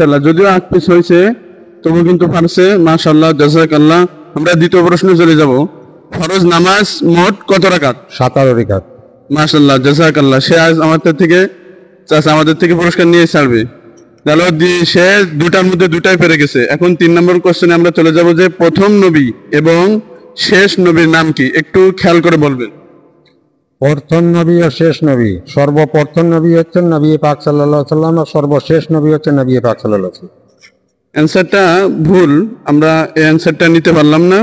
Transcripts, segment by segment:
ইনশাআল্লাহ যদিও 8 পিস হয়েছে তবু কিন্তু পারছে, মাশাআল্লাহ, জাযাকাল্লাহ। আমরা দ্বিতীয় প্রশ্নে চলে যাব। ফরজ নামাজ মোট কত রাকাত? 17 রাকাত। মাশাআল্লাহ, জাযাকাল্লাহ। সে আজ আমাদের থেকে পুরস্কার নিয়ে ছাড়বে। তাহলে সে দুটার মধ্যে দুটাই পেরে গেছে। এখন 3 নম্বর কোশ্চেনে আমরা চলে যাব যে প্রথম নবী এবং শেষ নবীর নাম কি, একটু খেয়াল করে বলবেন। প্রথম নবী ও শেষ নবী, সর্বপ্রথম নবী হচ্ছেন নবী পাক সাল্লাল্লাহু আলাইহি সাল্লাম, আর সর্বশেষ নবী হচ্ছেন নবী পাক সাল্লাল্লাহু আলাইহি সাল্লাম। অ্যান্সারটা ভুল, আমরা এই অ্যান্সারটা নিতে পারলাম না।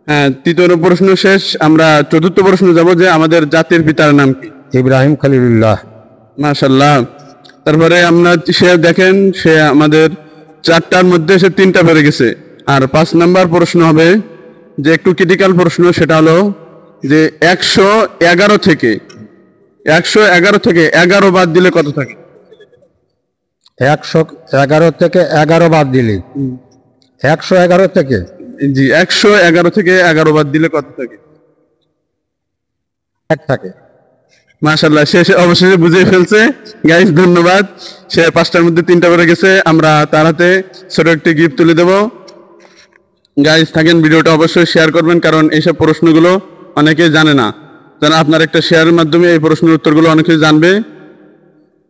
হ্যাঁ, তৃতীয় প্রশ্ন শেষ। আমরা চতুর্থ প্রশ্ন যাব যে আমাদের জাতির পিতার নাম কি? ইব্রাহিম খলিলুল্লাহ। মাশাআল্লাহ। তারপরে আমরা দেখেন সে আমাদের 4টার মধ্যে সে 3টা পেরে গেছে। আর 5 নাম্বার প্রশ্ন হবে যে একটু ক্রিটিক্যাল প্রশ্ন, সেটা হলো যে 111 থেকে 11 বাদ দিলে কত থাকে? 111 থেকে 11 বাদ দিলে 111 থেকে, জি, 111 থেকে 11 বাদ দিলে কত থাকে? 1 থাকে। মাশাআল্লাহ, সে অবশেষে বুঝে ফেলছে। গাইস, ধন্যবাদ। সে 5টার মধ্যে 3টা পেরে গেছে। আমরা তার হাতে ছোট একটি গিফট তুলে দেব। গাইস থাকেন, ভিডিওটা অবশ্যই শেয়ার করবেন, কারণ এইসব প্রশ্নগুলো অনেকেই জানে না। যেন আপনার একটা শেয়ারের মাধ্যমে এই প্রশ্নের উত্তরগুলো অনেকেই জানবে।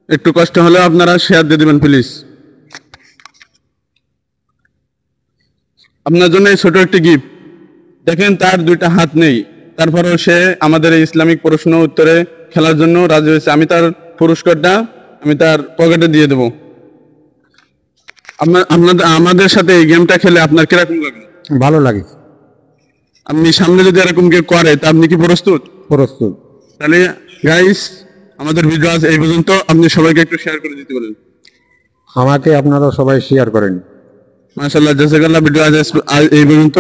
একটু কষ্ট হলেও আপনারা শেয়ার দিয়ে দিবেন প্লিজ। আপনার জন্য এই ছোট একটি গিফট। দেখেন তার 2টা হাত নেই, তারপরেও সে আমাদের এই ইসলামিক প্রশ্ন উত্তরে খেলার জন্য রাজি হয়েছে। আমি তার পুরস্কারটা তার পকেটে দিয়ে দেব। আমাদের সাথে এই গেমটা খেলে আপনার কিরকম লাগে? ভালো লাগে। আপনি সামনে যদি এরকম কেউ করে তা আপনি কি প্রস্তুত? প্রস্তুত। তাহলে গাইস, আমাদের ভিডিও আজ এই পর্যন্ত। আপনি সবাইকে একটু শেয়ার করে দিতে বলেন। আমাকে আপনারা সবাই শেয়ার করেন। মাশাআল্লাহ, জাযাকাল্লাহ। ভিডিও আজ এই পর্যন্ত।